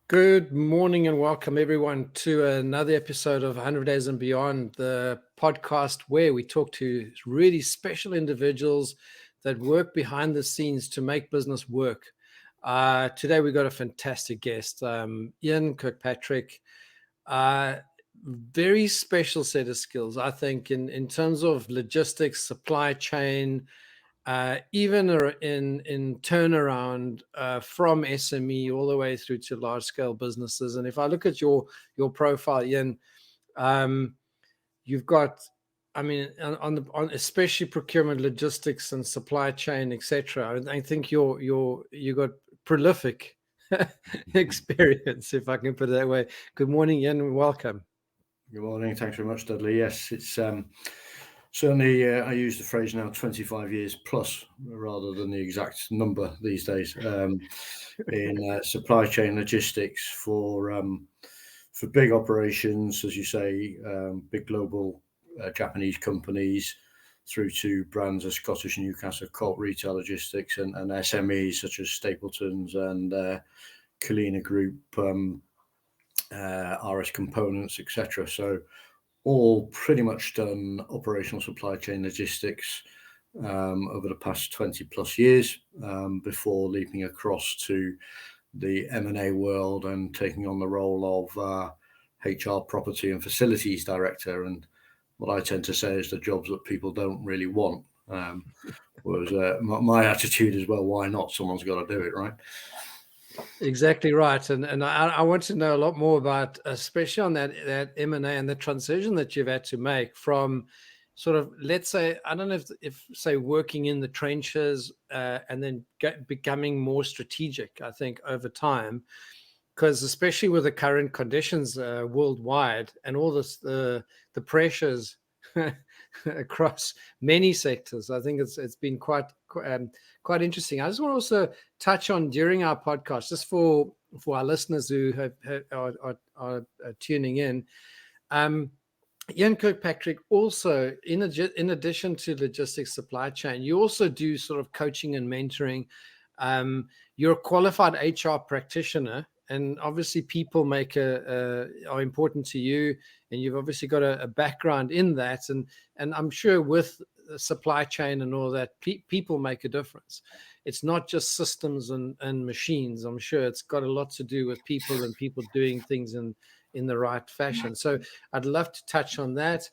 Good morning and welcome everyone to another episode of 100 Days and Beyond, the podcast where we talk to really special individuals that work behind the scenes to make business work. Today we got a fantastic guest, Ian Kirkpatrick. Very special set of skills, I think, in terms of logistics, supply chain, even in turnaround from SME all the way through to large scale businesses. And if I look at your profile, Ian, um, you've got, I mean, on especially procurement, logistics, and supply chain, etc. I think you got prolific experience, if I can put it that way. Good morning, Ian, and welcome. Good morning. Thanks very much, Dudley. Yes, it's certainly, I use the phrase now 25 years plus rather than the exact number these days in supply chain logistics for big operations, as you say, big global Japanese companies through to brands as Scottish and Newcastle, Coop retail logistics and SMEs such as Stapleton's and Culina Group, RS Components, etc. So all pretty much done operational supply chain logistics over the past 20 plus years before leaping across to the M&A world and taking on the role of HR property and facilities director. And what I tend to say is the jobs that people don't really want was my attitude as well. Why not? Someone's got to do it, right? Exactly right, and I want to know a lot more about, especially on that M&A and the transition that you've had to make from sort of, let's say, I don't know if say working in the trenches and then becoming more strategic. I think over time, because especially with the current conditions worldwide and all this the pressures across many sectors, I think it's been quite interesting. I just want to also touch on during our podcast, just for our listeners who are tuning in. Ian Kirkpatrick also, in addition to logistics supply chain, you also do sort of coaching and mentoring. You're a qualified HR practitioner, and obviously people are important to you, and you've obviously got a background in that, and I'm sure with supply chain and all that, people make a difference. It's not just systems and machines. I'm sure it's got a lot to do with people and people doing things in the right fashion. So I'd love to touch on that.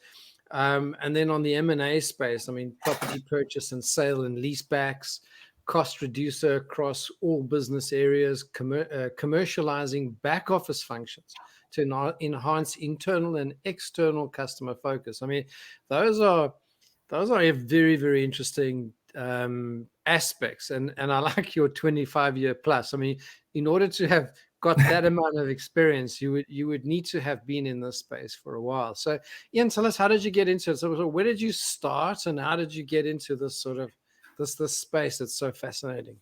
And then on the M&A space, I mean, property purchase and sale and leasebacks, cost reducer across all business areas, commercializing back office functions to enhance internal and external customer focus. I mean, those are very, very interesting aspects. And I like your 25-year plus. I mean, in order to have got that amount of experience, you would need to have been in this space for a while. So, Ian, tell us, how did you get into it? So where did you start, and how did you get into this sort of this space that's so fascinating?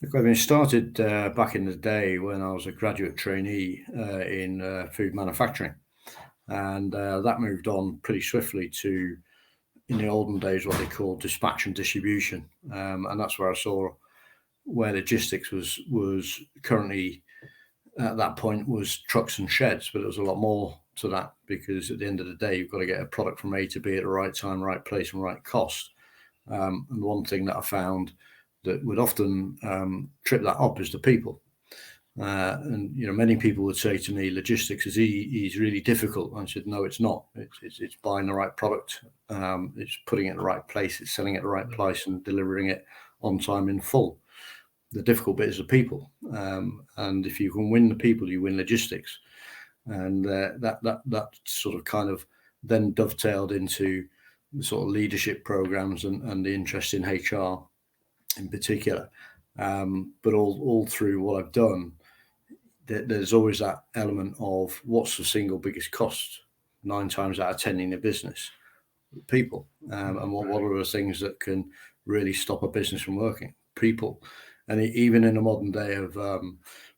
Look, I mean, it started back in the day when I was a graduate trainee in food manufacturing, and that moved on pretty swiftly to, in the olden days, what they called dispatch and distribution, and that's where I saw where logistics was currently at that point was trucks and sheds, but there was a lot more to that, because at the end of the day, you've got to get a product from A to B at the right time, right place, and right cost. And one thing that I found that would often trip that up is the people. And many people would say to me, logistics is really difficult. I said, no, it's not. It's buying the right product. It's putting it in the right place. It's selling it at the right price and delivering it on time in full. The difficult bit is the people. And if you can win the people, you win logistics. And that sort of kind of then dovetailed into the sort of leadership programs and the interest in HR in particular. But all through what I've done, there's always that element of what's the single biggest cost 9 times out of 10 in a business? People. And what are the things that can really stop a business from working? People. And even in the modern day of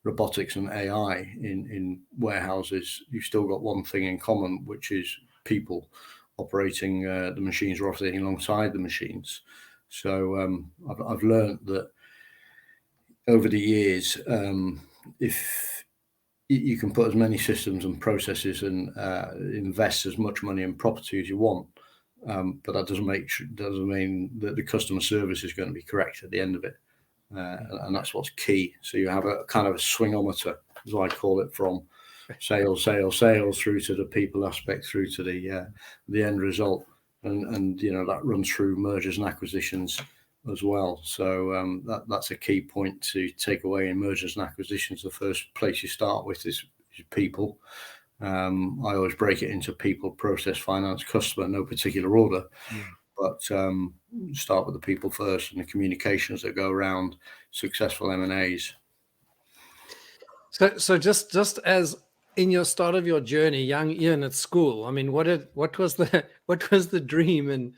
robotics and AI in warehouses, you've still got one thing in common, which is people operating the machines or operating alongside the machines. So I've learned that over the years, if you can put as many systems and processes and invest as much money in property as you want, but that doesn't mean that the customer service is going to be correct at the end of it, and that's what's key. So you have a kind of a swingometer, as I call it, from sales through to the people aspect, through to the end result, and that runs through mergers and acquisitions as well. So that's a key point to take away in mergers and acquisitions. The first place you start with is people. I always break it into people, process, finance, customer, no particular order, but start with the people first and the communications that go around successful M&As. So just as in your start of your journey, young Ian at school, I mean, what was the dream, and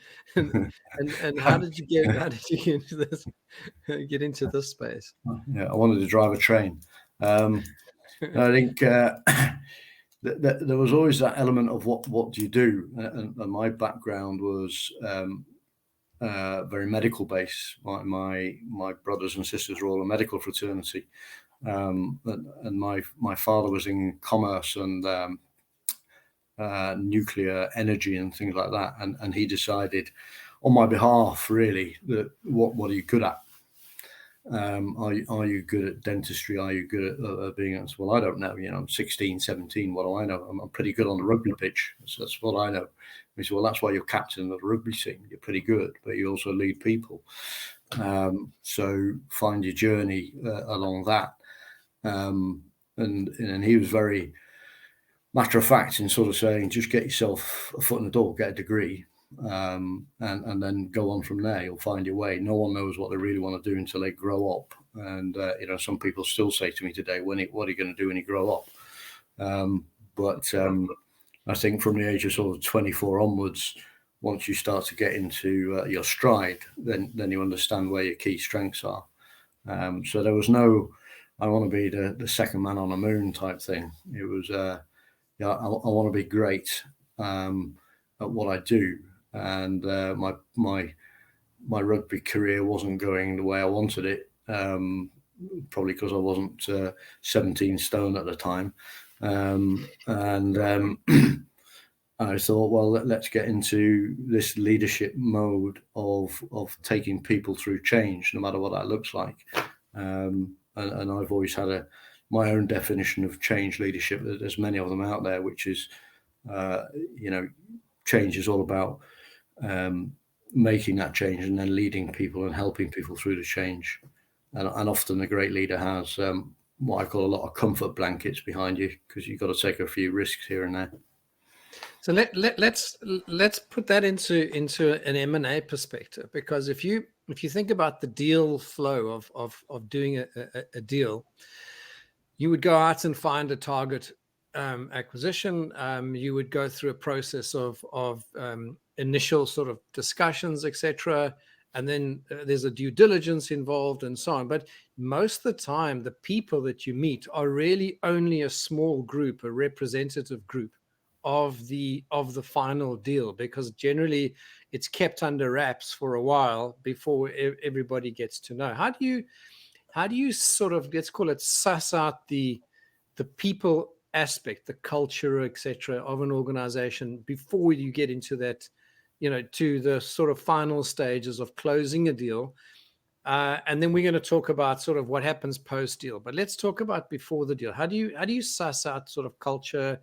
how did you get into this space? Yeah, I wanted to drive a train. I think there was always that element of what do you do, and my background was very medical based. My brothers and sisters were all a medical fraternity, and my father was in commerce and nuclear energy and things like that, and he decided on my behalf, really, that what are you good at? Are you good at dentistry? Are you good at being honest? Well, I don't know. I'm 16, 17. What do I know? I'm pretty good on the rugby pitch. So that's what I know. He said, well, that's why you're captain of the rugby team. You're pretty good, but you also lead people. So find your journey along that. And he was very matter of fact in sort of saying, just get yourself a foot in the door, get a degree, and then go on from there. You'll find your way. No one knows what they really want to do until they grow up. And some people still say to me today, what are you going to do when you grow up? But I think from the age of sort of 24 onwards, once you start to get into your stride, then you understand where your key strengths are. So there was no, I want to be the second man on the moon type thing. It was, I want to be great at what I do. And my rugby career wasn't going the way I wanted it, probably because I wasn't 17 stone at the time. I thought, well, let's get into this leadership mode of taking people through change, no matter what that looks like. And I've always had my own definition of change leadership. There's many of them out there, which is, change is all about making that change and then leading people and helping people through the change. And often a great leader has what I call a lot of comfort blankets behind you, because you've got to take a few risks here and there. So let's put that into an M&A perspective, because if you think about the deal flow of doing a deal, you would go out and find a target acquisition. You would go through a process of initial sort of discussions, etc. And then there's a due diligence involved and so on. But most of the time, the people that you meet are really only a small group, a representative group of the final deal, because generally it's kept under wraps for a while before everybody gets to know. How do you sort of, let's call it, suss out the people aspect, the culture, etc., of an organization before you get into that, to the sort of final stages of closing a deal? And then we're going to talk about sort of what happens post deal. But let's talk about before the deal. How do you suss out sort of culture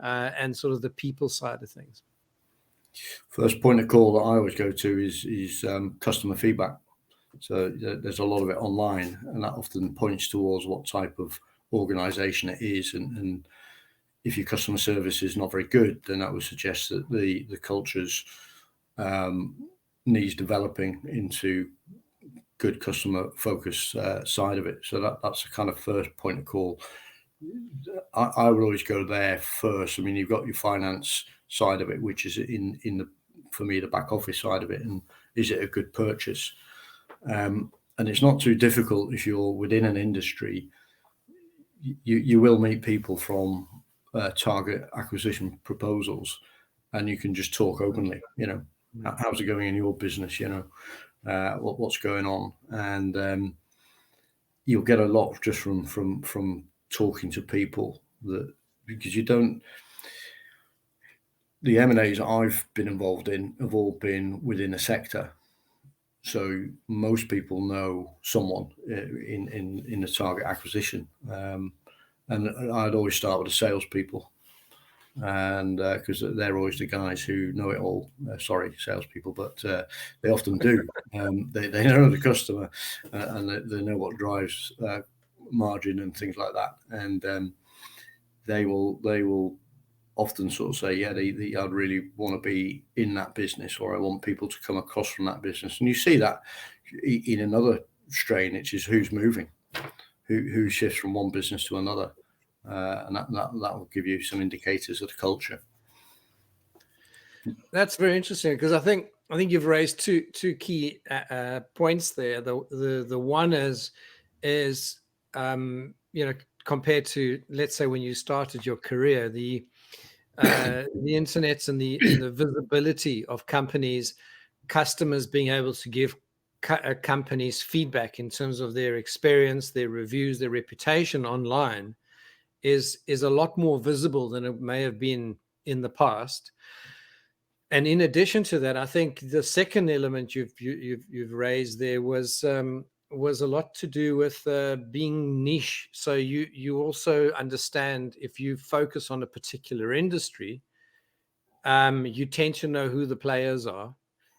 and sort of the people side of things? First point of call that I always go to is customer feedback. So there's a lot of it online, and that often points towards what type of organization it is. And if your customer service is not very good, then that would suggest that the cultures needs developing into good customer focus side of it. So that's the kind of first point of call. I would always go there first. I mean, you've got your finance side of it, which is for me, the back office side of it. And is it a good purchase? And it's not too difficult if you're within an industry. You will meet people from target acquisition proposals, and you can just talk openly. How's it going in your business? What's going on? And you'll get a lot just from talking to people, that because you don't. The M&As I've been involved in have all been within a sector, so most people know someone in the target acquisition, and I'd always start with the salespeople, and because they're always the guys who know it all. Sorry, salespeople, but they often do. They know the customer, and they know what drives margin and things like that, and they will often sort of say, yeah, I'd really want to be in that business, or I want people to come across from that business. And you see that in another strain, which is who's moving, who shifts from one business to another, and that will give you some indicators of the culture. That's very interesting, because I think you've raised two key points there. The one is compared to, let's say, when you started your career, the internet and the visibility of companies, customers being able to give companies feedback in terms of their experience, their reviews, their reputation online is a lot more visible than it may have been in the past. And in addition to that, I think the second element you've raised there was a lot to do with being niche. So you also understand, if you focus on a particular industry, you tend to know who the players are.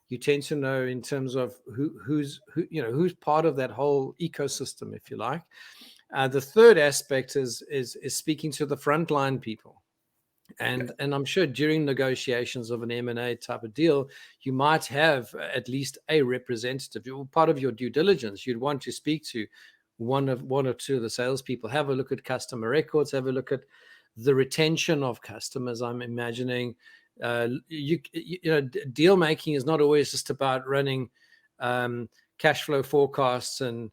You tend to know in terms of who's part of that whole ecosystem, if you like. The third aspect is speaking to the frontline people. And I'm sure during negotiations of an M&A type of deal, you might have at least a representative. Part of your due diligence, you'd want to speak to one or two of the salespeople, have a look at customer records, have a look at the retention of customers. I'm imagining, deal making is not always just about running cash flow forecasts and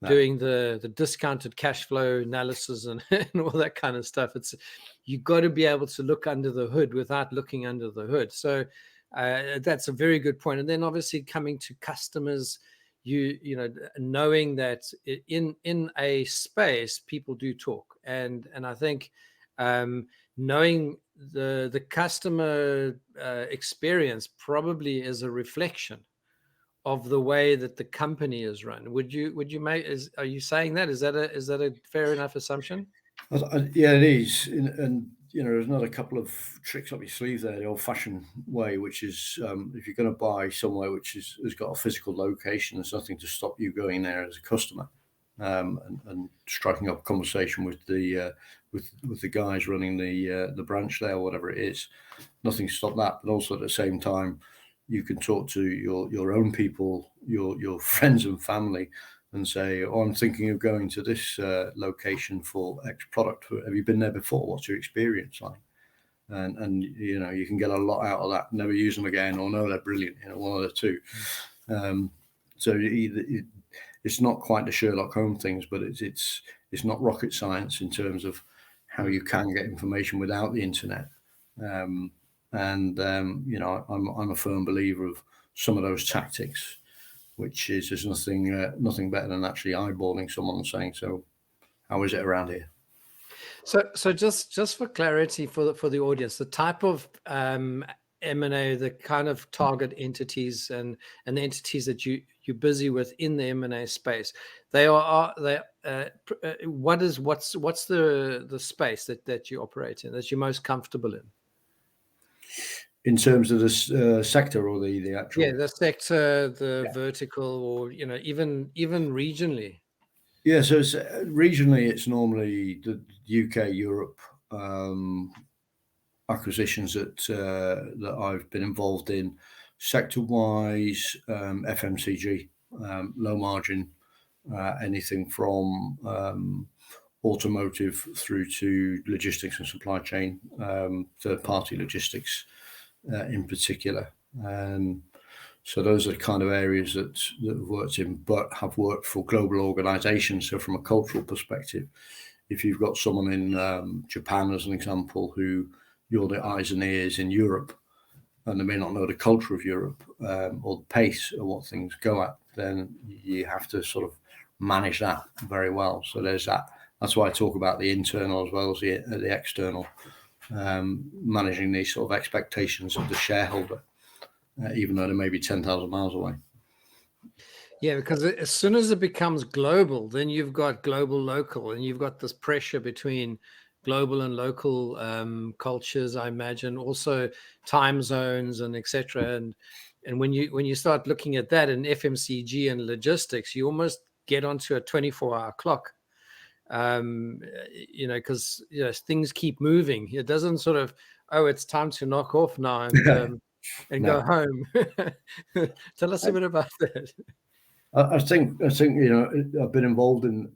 doing the discounted cash flow analysis and all that kind of stuff. You've got to be able to look under the hood without looking under the hood. So that's a very good point. And then obviously coming to customers, knowing that in a space, people do talk. And I think knowing the customer experience probably is a reflection of the way that the company is run. Would you are you saying that? Is that a fair enough assumption? Yeah, it is. And there's another couple of tricks up your sleeve there, the old-fashioned way, which is if you're going to buy somewhere which has got a physical location, there's nothing to stop you going there as a customer and striking up a conversation with the guys running the branch there, or whatever it is. Nothing to stop that. But also at the same time, you can talk to your own people, your friends and family, and say, "Oh, I'm thinking of going to this location for X product. Have you been there before? What's your experience like?" And you can get a lot out of that. Never use them again, or no, they're brilliant. One of the two. So it's not quite the Sherlock Holmes things, but it's not rocket science in terms of how you can get information without the internet. I'm a firm believer of some of those tactics, which is there's nothing better than actually eyeballing someone and saying, "So, how is it around here?" So just for clarity for the audience, the type of M&A, the kind of target entities and the entities that you're busy with in the M&A space, what's the space that you operate in, that you're most comfortable in? In terms of the sector or the actual? The sector, the vertical, or even regionally. Yeah, so it's, regionally, it's normally the UK, Europe acquisitions that I've been involved in. Sector-wise, FMCG, low margin, anything from automotive through to logistics and supply chain, third-party logistics in particular. So those are the kind of areas that I've worked in, but have worked for global organizations. So from a cultural perspective, if you've got someone in Japan, as an example, who you're the eyes and ears in Europe, and they may not know the culture of Europe or the pace of what things go at, then you have to sort of manage that very well. So there's that. That's why I talk about the internal as well as the external, managing these sort of expectations of the shareholder, even though they may be 10,000 miles away. Yeah, because as soon as it becomes global, then you've got global local, and you've got this pressure between global and local cultures, I imagine, also time zones and etc. And when you start looking at that in FMCG and logistics, you almost get onto a 24-hour clock. Because things keep moving. It doesn't sort of, oh, it's time to knock off now and No. go home. Tell us a bit about that. I think I've been involved in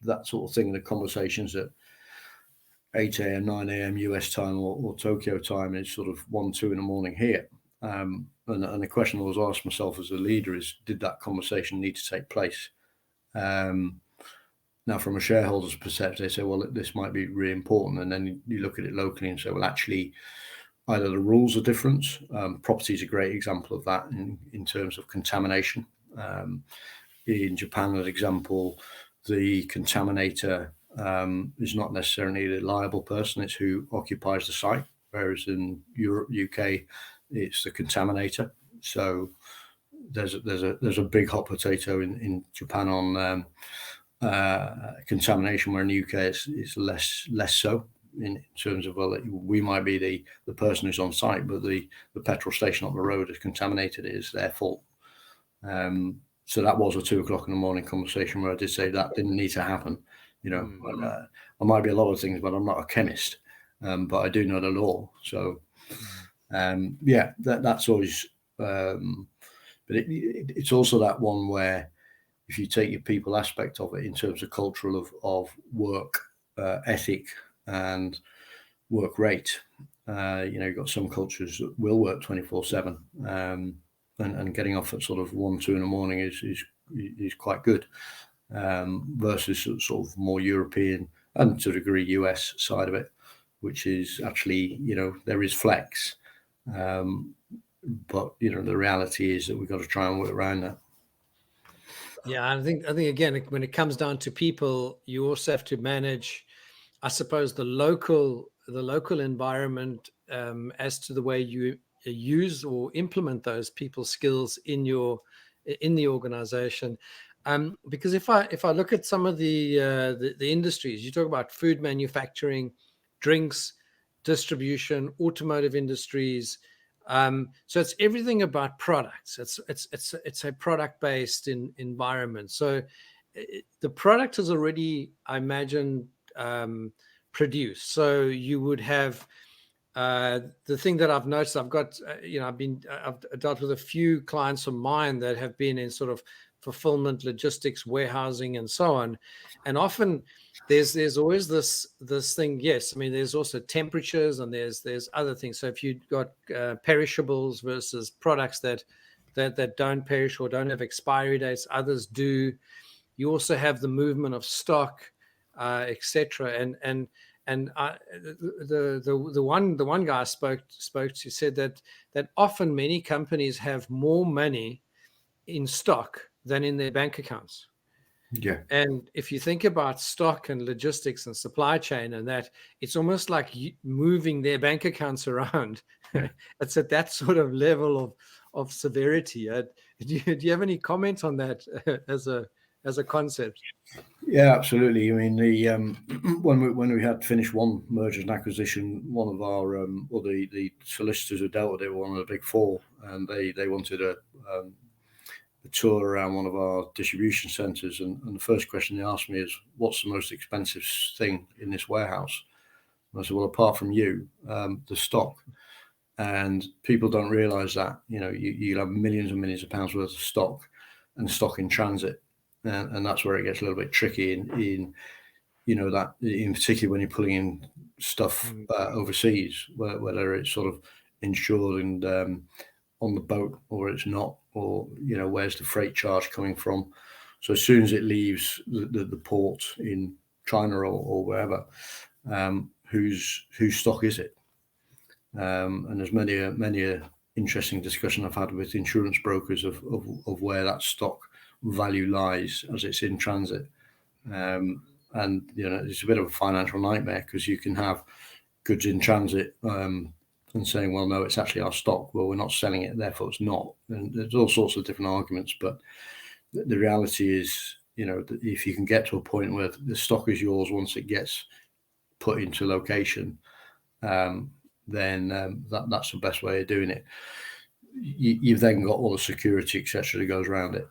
that sort of thing. The conversations at 8 a.m., 9 a.m. US time or Tokyo time is sort of 1, 2 in the morning here. And the question I was asked myself as a leader is, did that conversation need to take place? Now, from a shareholder's perspective, they say, well, this might be really important. And then you look at it locally and say, well, actually, either the rules are different. Property is a great example of that in terms of contamination. In Japan, as an example, the contaminator is not necessarily the liable person, it's who occupies the site, whereas in Europe, UK, it's the contaminator. So there's a big hot potato in Japan on contamination, where in the UK it's less so in terms of, well, we might be the person who's on site, but the petrol station up the road is contaminated, it is their fault. So that was a 2 o'clock in the morning conversation where I did say that didn't need to happen. I might be a lot of things, but I'm not a chemist, but I do know the law. So that's always, but it's also that one where if you take your people aspect of it in terms of cultural of work ethic and work rate, you've got some cultures that will work 24/7, and getting off at sort of 1, 2 in the morning is quite good, versus sort of more European and to a degree US side of it, which is actually, there is flex, but the reality is that we've got to try and work around that. Yeah, I think again, when it comes down to people, you also have to manage, I suppose, the local environment, as to the way you use or implement those people skills in the organization. Because if I look at some of the industries, you talk about food manufacturing, drinks, distribution, automotive industries. So it's everything about products. It's a product-based environment. So the product is already, I imagine, produced. So you would have the thing that I've noticed. I've got, I've dealt with a few clients of mine that have been in sort of fulfillment, logistics, warehousing, and so on. And often there's always this thing. Yes, I mean, there's also temperatures and there's other things. So if you've got perishables versus products that don't perish or don't have expiry dates, others do. You also have the movement of stock, etc. And the one guy I spoke to said that often many companies have more money in stock than in their bank accounts. Yeah. And if you think about stock and logistics and supply chain and that, it's almost like moving their bank accounts around. It's at that sort of level of severity. Do you have any comment on that as a concept? Yeah, absolutely. I mean, the when we had finished one merger and acquisition, one of our the solicitors who dealt with it were one of the big four, and they wanted a tour around one of our distribution centres, and the first question they asked me is, "What's the most expensive thing in this warehouse?" And I said, "Well, apart from you, the stock." And people don't realise that you'll have millions and millions of pounds worth of stock and stock in transit, and that's where it gets a little bit tricky in that, in particular when you're pulling in stuff overseas, whether it's sort of insured and on the boat or it's not, or where's the freight charge coming from. So as soon as it leaves the port in China or wherever, whose stock is it? And there's many interesting discussion I've had with insurance brokers of where that stock value lies as it's in transit. And it's a bit of a financial nightmare, because you can have goods in transit and saying, well, no, it's actually our stock. Well, we're not selling it, therefore it's not. And there's all sorts of different arguments. But the reality is, if you can get to a point where the stock is yours once it gets put into location, then that's the best way of doing it. You've then got all the security, etc., that goes around it.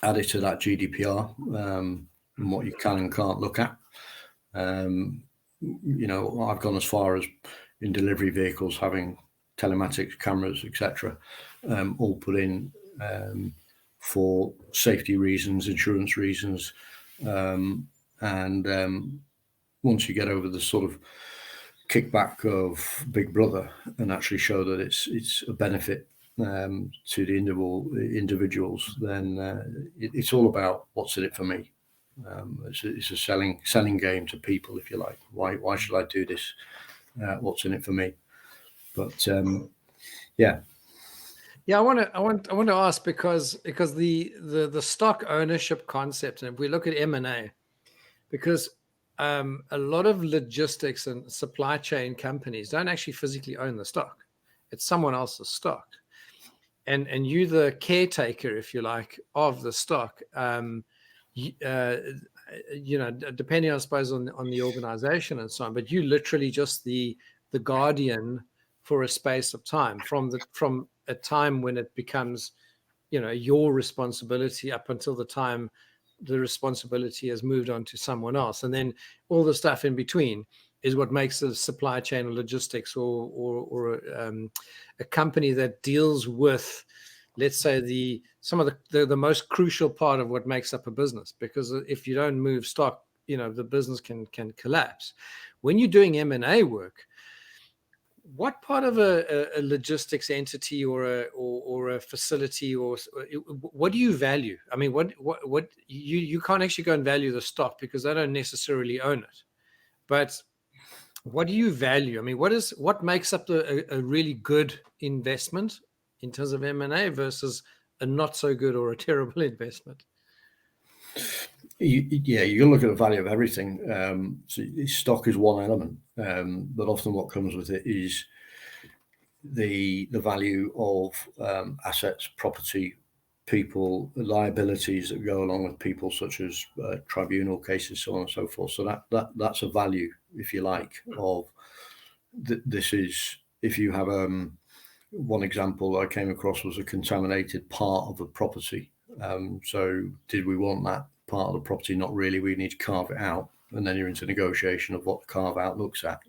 Added to that, GDPR, and what you can and can't look at. I've gone as far as in delivery vehicles having telematics cameras, etc., all put in for safety reasons, insurance reasons, and once you get over the sort of kickback of Big Brother and actually show that it's a benefit to the individuals, then it's all about what's in it for me. It's a selling game to people, if you like. Why should I do this? What's in it for me? But yeah. I want to ask, because the stock ownership concept, and if we look at M&A, because a lot of logistics and supply chain companies don't actually physically own the stock. It's someone else's stock. And you, the caretaker, if you like, of the stock, depending, I suppose, on the organization and so on, but you literally just the guardian for a space of time, from a time when it becomes, your responsibility, up until the time the responsibility has moved on to someone else. And then all the stuff in between is what makes the supply chain or logistics or a company that deals with, let's say, some of the most crucial part of what makes up a business. Because if you don't move stock, the business can collapse. When you're doing M&A work, what part of a logistics entity or a facility, or what do you value? I mean, what you can't actually go and value the stock because they don't necessarily own it. But what do you value? I mean, what makes up a really good investment in terms of M&A versus a not so good or a terrible investment? You look at the value of everything. So stock is one element, but often what comes with it is the value of assets, property, people, liabilities that go along with people, such as tribunal cases, so on and so forth. So that's a value, if you like, of this is, if you have one example I came across was a contaminated part of a property. So did we want that part of the property? Not really. We need to carve it out, and then you're into negotiation of what the carve out looks at.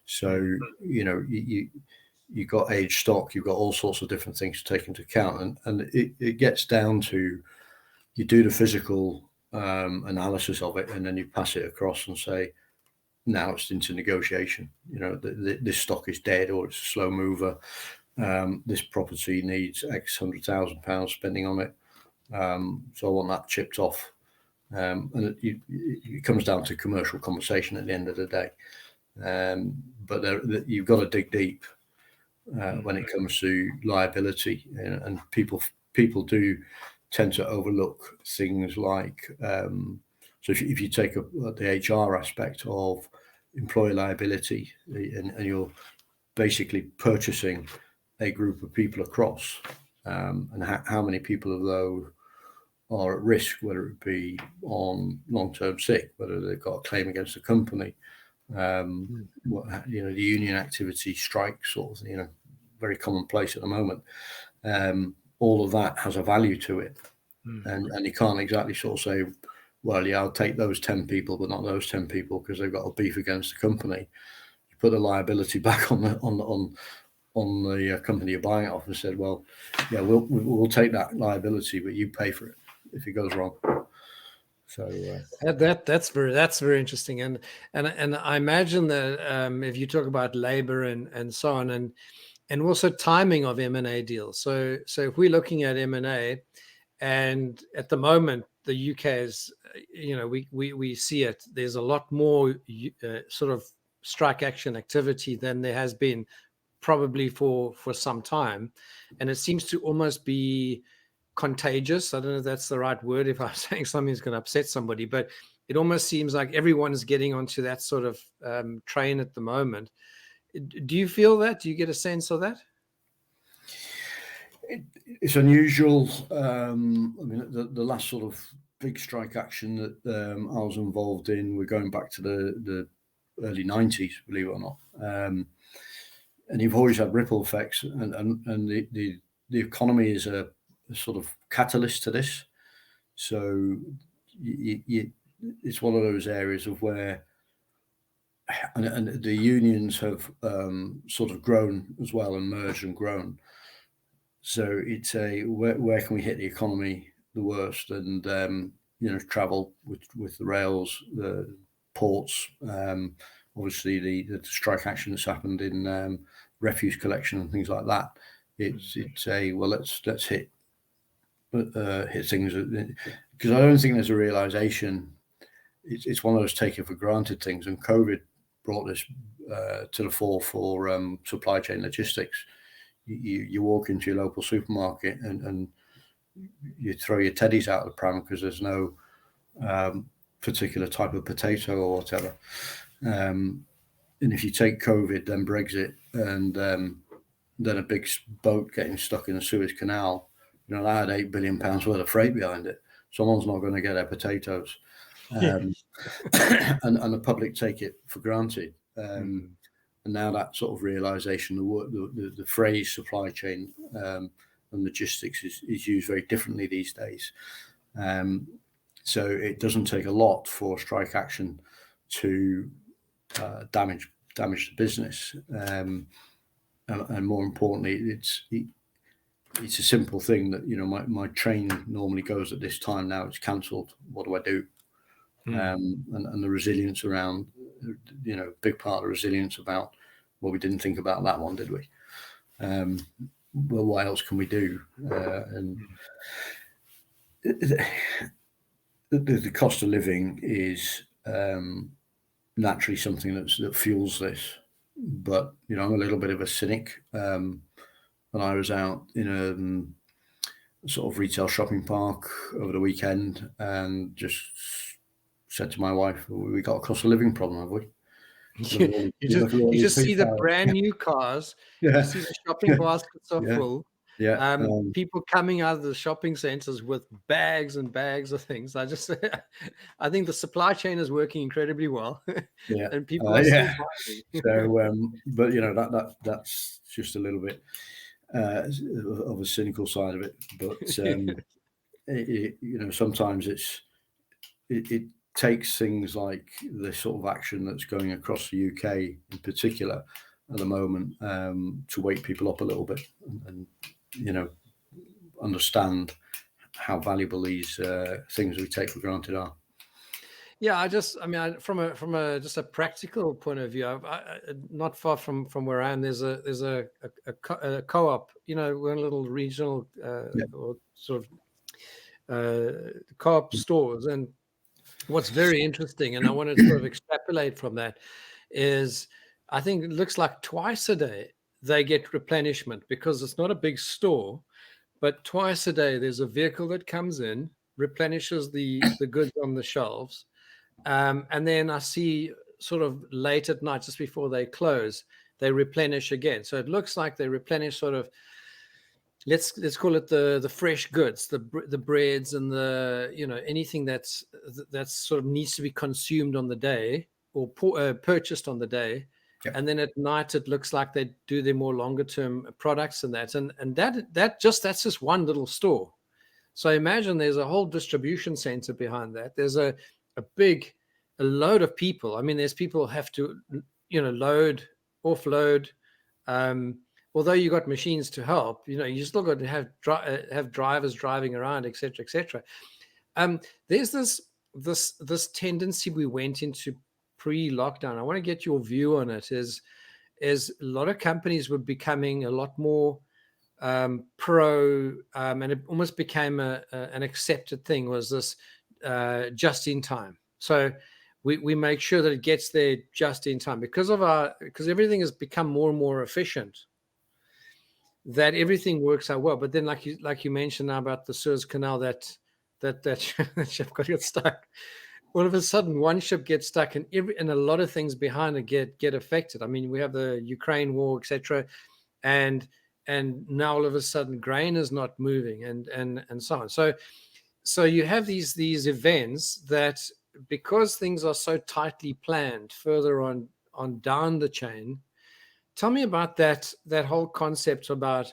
So you've got aged stock, you've got all sorts of different things to take into account, and it gets down to, you do the physical analysis of it, and then you pass it across and say, now it's into negotiation. This stock is dead, or it's a slow mover. This property needs X £100,000 spending on it, so I want that chipped off. And it comes down to commercial conversation at the end of the day. But you've got to dig deep when it comes to liability, and people do tend to overlook things like, so if you take the HR aspect of employee liability, and you're basically purchasing a group of people across, and how many people of those are at risk, whether it be on long-term sick, whether they've got a claim against the company, the union activity, strikes, sort of, very commonplace at the moment. All of that has a value to it, and you can't exactly sort of say, well, yeah, I'll take those 10 people, but not those 10 people because they've got a beef against the company. You put the liability back on the company you're buying it off, and said, well, yeah, we'll take that liability, but you pay for it if it goes wrong. So that's very interesting, and I imagine that if you talk about labor and so on, and also timing of M&A deals. So if we're looking at M&A, and at the moment the UK is, we see it. There's a lot more sort of strike action activity than there has been probably for some time, and it seems to almost be contagious. I don't know if that's the right word if I'm saying something's going to upset somebody, but it almost seems like everyone is getting onto that sort of train at the moment. Do you feel that? Do you get a sense of that? It's unusual. I mean, the last sort of big strike action that I was involved in, we're going back to the early 90s, believe it or not. And you've always had ripple effects, and the economy is a sort of catalyst to this. So it's one of those areas of where, and the unions have sort of grown as well and merged and grown. So it's where can we hit the economy the worst, and travel with the rails, the ports, obviously the strike action that's happened in refuse collection and things like that. It's let's hit things, because I don't think there's a realization. It's one of those taken for granted things, and COVID brought this to the fore for supply chain logistics. You walk into your local supermarket and you throw your teddies out of the pram because there's no particular type of potato or whatever. And if you take COVID, then Brexit, and then a big boat getting stuck in the Suez Canal, that had £8 billion worth of freight behind it. Someone's not going to get their potatoes. And the public take it for granted. And now that sort of realization, the phrase supply chain and logistics is used very differently these days. So it doesn't take a lot for strike action to damage the business. And more importantly, it's a simple thing that, my train normally goes at this time. Now it's cancelled. What do I do? And the resilience around, big part of the resilience about, well, we didn't think about that one, did we? Well, what else can we do? And the cost of living is naturally something that fuels this. But, I'm a little bit of a cynic. When I was out in a sort of retail shopping park over the weekend and just said to my wife, we got a cost of living problem, have we? You just see the brand new cars. Yeah. You see the shopping baskets are full. Yeah. People coming out of the shopping centers with bags and bags of things. I think the supply chain is working incredibly well. Yeah. And people are still buying. So, but that's just a little bit of a cynical side of it. But sometimes it takes things like the sort of action that's going across the UK in particular at the moment to wake people up a little bit and understand how valuable these things we take for granted are. Yeah, from a just a practical point of view, not far from where I am, there's a co-op. We're in a little regional or sort of co-op stores, and what's very interesting, and I want to sort of extrapolate from that, is I think it looks like twice a day they get replenishment, because it's not a big store, but twice a day there's a vehicle that comes in, replenishes the goods on the shelves. And then I see sort of late at night, just before they close, they replenish again. So it looks like they replenish sort of, let's call it the fresh goods, the breads and the anything that's sort of needs to be consumed on the day or purchased on the day. Yep. And then at night it looks like they do their more longer term products and that. And that's just one little store. So imagine there's a whole distribution center behind that. There's a load of people. I mean, there's people who have to, load, offload. Although you got machines to help, you still got to have drivers driving around, et cetera, et cetera. There's this tendency we went into pre-lockdown. I want to get your view on it. Is a lot of companies were becoming a lot more pro, and it almost became an accepted thing, was this just in time. So we make sure that it gets there just in time because everything has become more and more efficient. that everything works out well. But then, like you mentioned now about the Suez Canal, that ship got stuck. All of a sudden, one ship gets stuck, and a lot of things behind it get affected. I mean, we have the Ukraine war, etc., and now all of a sudden, grain is not moving, and so on. So you have these events that, because things are so tightly planned further on down the chain. Tell me about that whole concept about,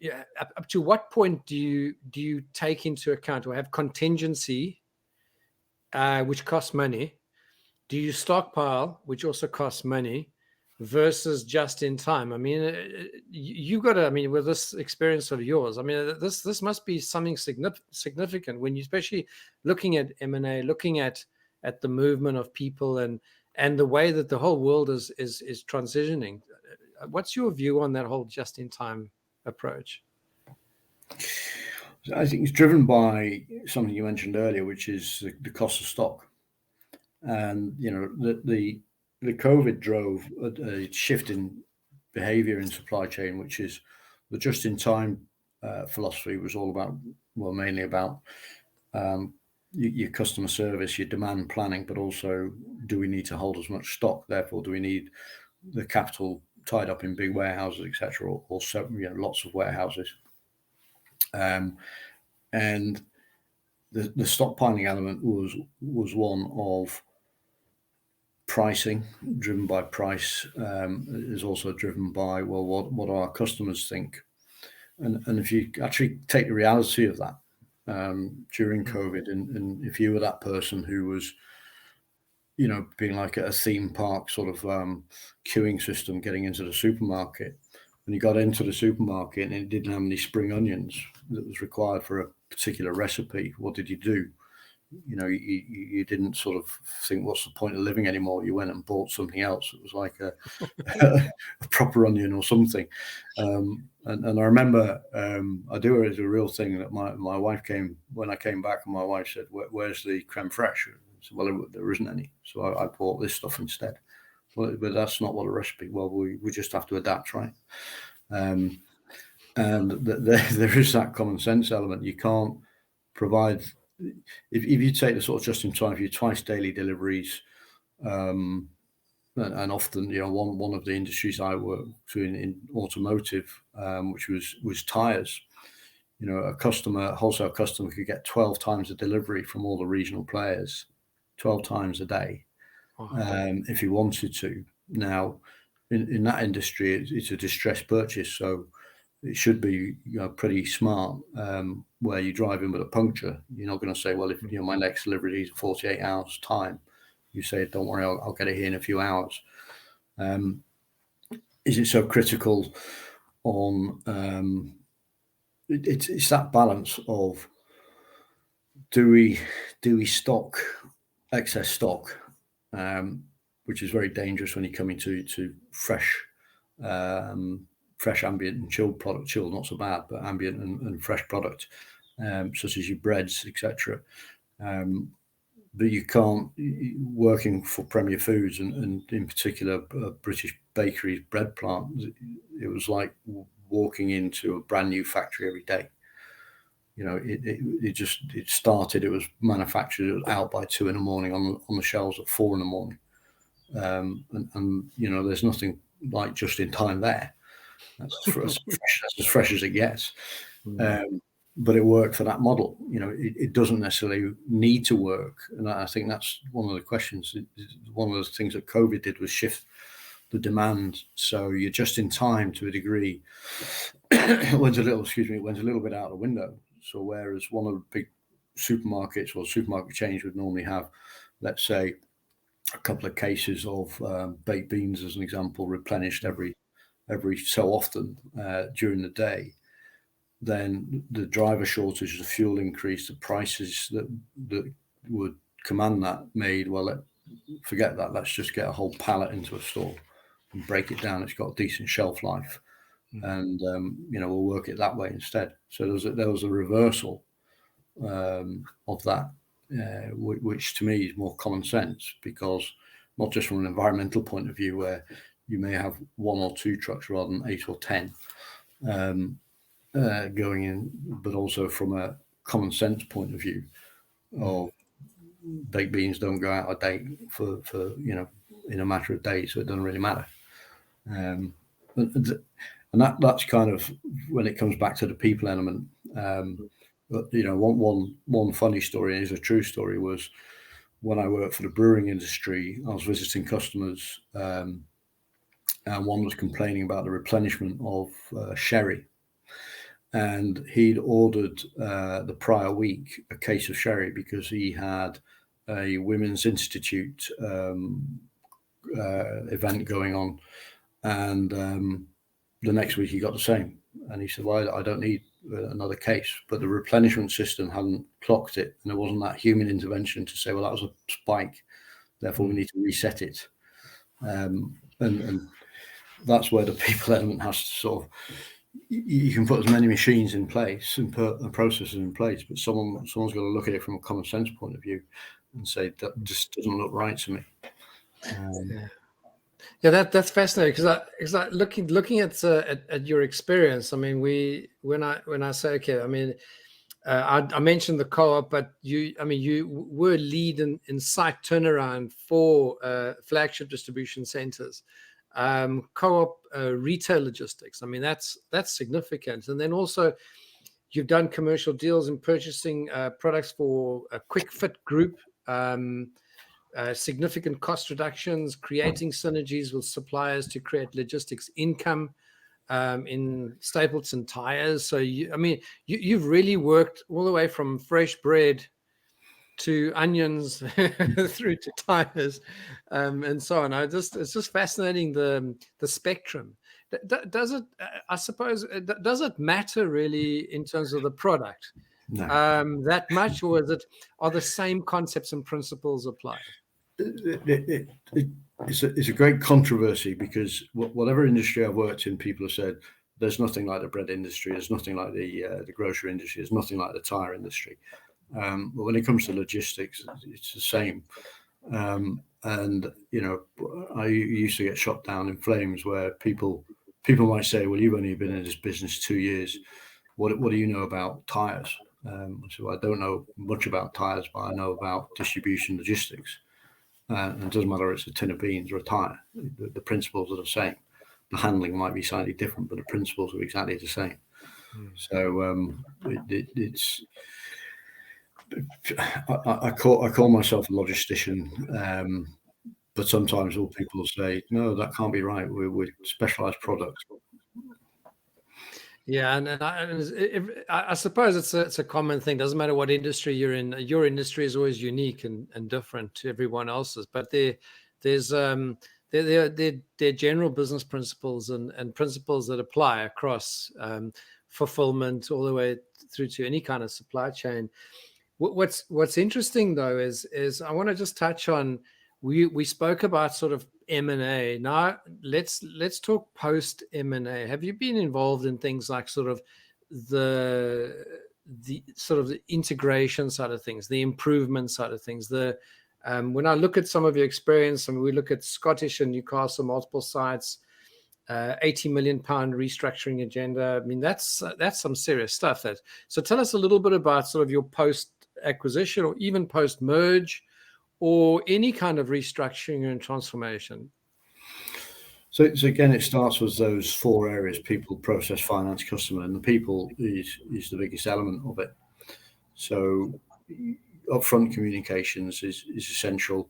yeah, up to what point do you take into account or have contingency, which costs money? Do you stockpile, which also costs money, versus just in time? I mean, you got to, I mean, with this experience of yours, I mean, this must be something significant when you, especially looking at M&A, looking at the movement of people and the way that the whole world is transitioning. What's your view on that whole just in time approach? I think it's driven by something you mentioned earlier, which is the cost of stock. And, you know, the COVID drove a shift in behavior in supply chain, which is the just-in-time philosophy was all about, well, mainly about your customer service, your demand planning, but also, do we need to hold as much stock? Therefore, do we need the capital tied up in big warehouses, etc., or so, you know, lots of warehouses? And the stockpiling element was one of pricing, driven by price, is also driven by, well, what our customers think. And if you actually take the reality of that during COVID, and if you were that person who was, you know, being like at a theme park sort of queuing system, getting into the supermarket, and you got into the supermarket and it didn't have any spring onions that was required for a particular recipe, what did you do? You know, you didn't sort of think, what's the point of living anymore? You went and bought something else. It was like a proper onion or something. And I remember, I do it as a real thing, that my wife when I came back, and my wife said, where's the creme fraiche? I said, well, there isn't any. So I bought this stuff instead. Well, but that's not what a recipe. Well, we just have to adapt, right? And there is that common sense element. You can't provide, if you take the sort of just in time, if you twice daily deliveries, and often, you know, one of the industries I work to in automotive, which was tires, you know, a wholesale customer could get 12 times the delivery from all the regional players, 12 times a day, if he wanted to. Now, in that industry, it's a distressed purchase, so it should be, you know, pretty smart, where you drive in with a puncture. You're not going to say, well, if, you know, my next delivery is 48 hours time, you say, don't worry, I'll get it here in a few hours. Is it so critical on it's that balance of, do we stock excess stock, which is very dangerous when you come into fresh ambient and chilled product. Chilled not so bad, but ambient and fresh product, such as your breads, etc. But you can't, working for Premier Foods and in particular British Bakeries bread plant, it was like walking into a brand new factory every day. You know, it started, it was manufactured, it was out by 2 a.m. on the shelves at 4 a.m. And you know, there's nothing like just in time there. That's as fresh as it gets. But it worked for that model. You know, it doesn't necessarily need to work. And I think that's one of the questions. One of the things that COVID did was shift the demand. So you're just in time to a degree. It went a little bit out the window. So whereas one of the big supermarkets or supermarket chains would normally have, let's say, a couple of cases of baked beans, as an example, replenished every so often during the day, then the driver shortage, the fuel increase, the prices that would command that made, well, forget that. Let's just get a whole pallet into a store and break it down. It's got a decent shelf life, and you know, we'll work it that way instead. So there was a reversal of that, which to me is more common sense, because not just from an environmental point of view, where you may have 1 or 2 trucks rather than 8 or 10. going in, but also from a common sense point of view of baked beans don't go out of date for in a matter of days, so it doesn't really matter. And that's kind of when it comes back to the people element. But one funny story, is a true story, was when I worked for the brewing industry. I was visiting customers, and one was complaining about the replenishment of sherry, and he'd ordered the prior week a case of sherry because he had a Women's Institute event going on, and the next week he got the same, and he said, well, I don't need another case, but the replenishment system hadn't clocked it, and there wasn't that human intervention to say, well, that was a spike, therefore we need to reset it. And that's where the people element has to sort of, you can put as many machines in place and put processes in place, but someone's got to look at it from a common sense point of view and say that just doesn't look right to me. Yeah, that's fascinating because I looking at your experience. I mean, when I say, okay, I mean, I mentioned the co-op, but you were lead in site turnaround for flagship distribution centers, co-op retail logistics. I mean, that's significant. And then also you've done commercial deals in purchasing products for a Kwik Fit Group. Significant cost reductions, creating synergies with suppliers to create logistics income in Stapleton Tyres. So, you've really worked all the way from fresh bread to onions through to tires, and so on. It's just fascinating, the spectrum. Does it? I suppose, does it matter really in terms of the product? No. That much, or are the same concepts and principles applied? It's a great controversy because whatever industry I've worked in, people have said there's nothing like the bread industry, there's nothing like the grocery industry, there's nothing like the tire industry. But when it comes to logistics, it's the same. And I used to get shot down in flames where people might say, "Well, you've only been in this business 2 years. What do you know about tires?" So I don't know much about tires, but I know about distribution logistics. And it doesn't matter if it's a tin of beans or a tire. The principles are the same. The handling might be slightly different, but the principles are exactly the same. So it's. I call myself a logistician, but sometimes all people say, no, that can't be right. We're specialized products. Yeah, and I suppose it's a common thing. Doesn't matter what industry you're in. Your industry is always unique and different to everyone else's. But there's general business principles and principles that apply across fulfillment all the way through to any kind of supply chain. What's interesting though is I want to just touch on, we spoke about sort of M&A. Now let's talk post M&A. Have you been involved in things like sort of the sort of the integration side of things, the improvement side of things? When I look at some of your experience, we look at Scottish and Newcastle, multiple sites, 80 million pound restructuring agenda. I mean, that's some serious stuff. So tell us a little bit about sort of your post acquisition or even post merge or any kind of restructuring and transformation. So again, it starts with those 4 areas: people, process, finance, customer, and the people is the biggest element of it. So upfront communications is essential.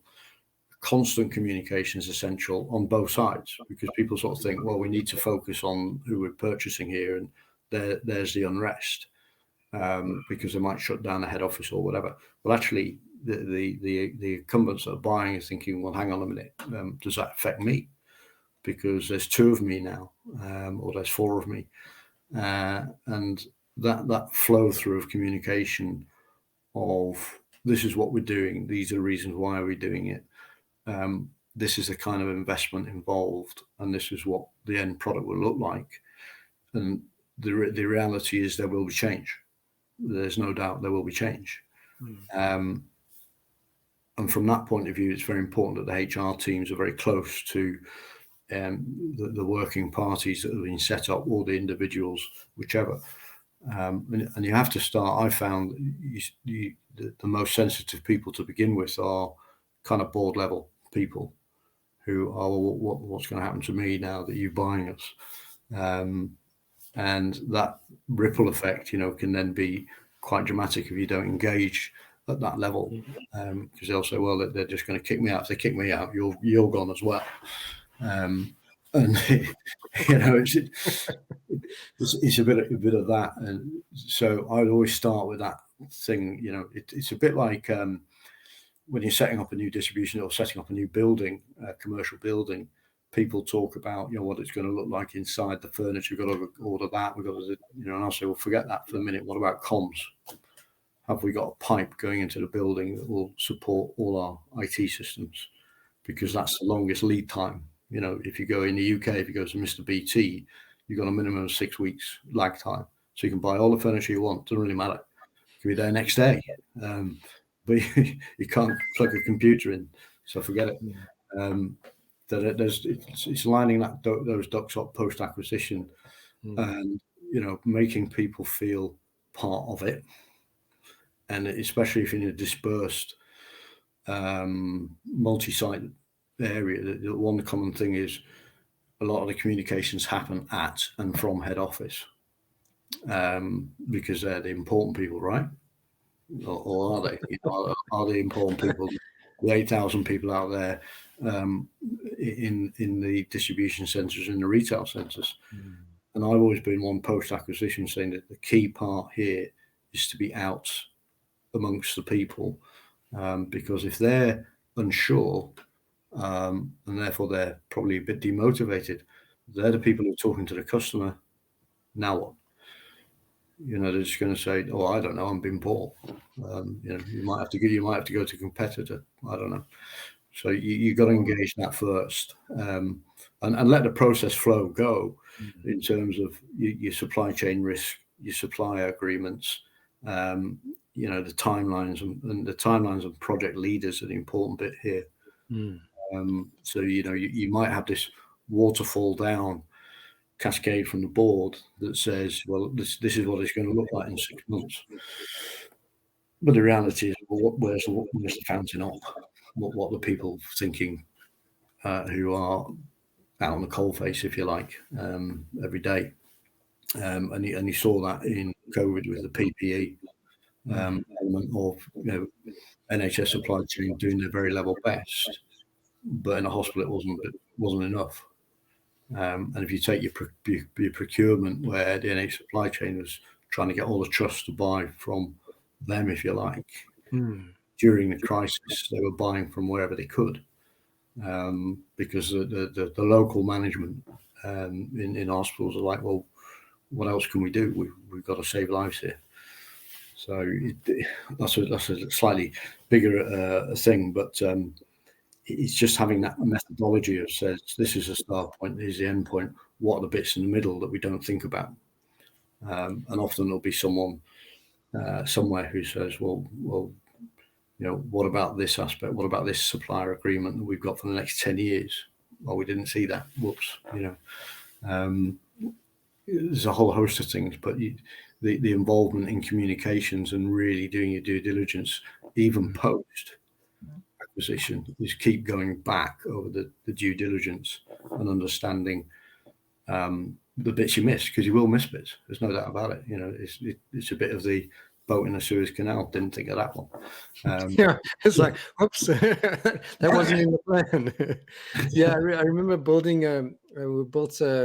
Constant communication is essential on both sides, because people sort of think, well, we need to focus on who we're purchasing here, and there's the unrest, because they might shut down the head office or whatever. Well, actually, the incumbents that are buying are thinking, well, hang on a minute, does that affect me? Because there's 2 of me now, or there's 4 of me, and that flow through of communication of this is what we're doing, these are the reasons why we're doing it, this is the kind of investment involved, and this is what the end product will look like. And the reality is there will be change. There's no doubt there will be change. And from that point of view, it's very important that the HR teams are very close to the working parties that have been set up, or the individuals, whichever. And you have to start. I found the most sensitive people to begin with are kind of board level people who are, well, what's going to happen to me now that you're buying us? And that ripple effect, can then be quite dramatic if you don't engage at that level, because they'll say, well, they're just going to kick me out. If they kick me out, you're gone as well. And it's a bit of that. And so I'd always start with that thing. It's a bit like when you're setting up a new distribution or setting up a new building, commercial building. People talk about what it's going to look like inside, the furniture. We've got to order that. We've got to, and I'll say, well, forget that for a minute. What about comms? Have we got a pipe going into the building that will support all our IT systems? Because that's the longest lead time. If you go in the UK, if you go to Mr. BT, you've got a minimum of 6 weeks lag time. So you can buy all the furniture you want. Doesn't really matter. You can be there next day. But you can't plug a computer in. So forget it. It's lining those ducks up post acquisition, and making people feel part of it, and especially if you're in a dispersed multi-site area, the one common thing is a lot of the communications happen at and from head office, because they're the important people, right? Or are they? Are they important people? The 8,000 people out there in the distribution centres, in the retail centres. And I've always been one post-acquisition saying that the key part here is to be out amongst the people, because if they're unsure, and therefore they're probably a bit demotivated, they're the people who are talking to the customer. Now what? They're just going to say, "Oh, I don't know, I'm being bought." You might have to go to a competitor. I don't know. So you got to engage that first, and let the process flow go in terms of your supply chain risk, your supplier agreements, the timelines, and the timelines of project leaders are the important bit here. So you might have this waterfall down cascade from the board that says, well, this is what it's going to look like in 6 months. But the reality is, well, where's the fountain up? What are the people thinking who are out on the coalface, if you like, every day? And you saw that in COVID with the PPE element of NHS supply chain doing their very level best, but in a hospital it wasn't enough. And if you take your procurement, where the NHS supply chain was trying to get all the trust to buy from them, if you like, during the crisis, they were buying from wherever they could, because the local management in hospitals are like, well, what else can we do? We've got to save lives here. So that's a slightly bigger thing, but it's just having that methodology that says this is a start point, this is the end point. What are the bits in the middle that we don't think about? And often there'll be someone somewhere who says, well, what about this aspect? What about this supplier agreement that we've got for the next 10 years? Well, we didn't see that. Whoops. There's a whole host of things, but the involvement in communications and really doing your due diligence, even post acquisition, is keep going back over the due diligence and understanding the bits you miss, because you will miss bits. There's no doubt about it. It's a bit of the boat in the Suez Canal. Didn't think of that one. It's like, oops, that wasn't in the plan. I remember building. My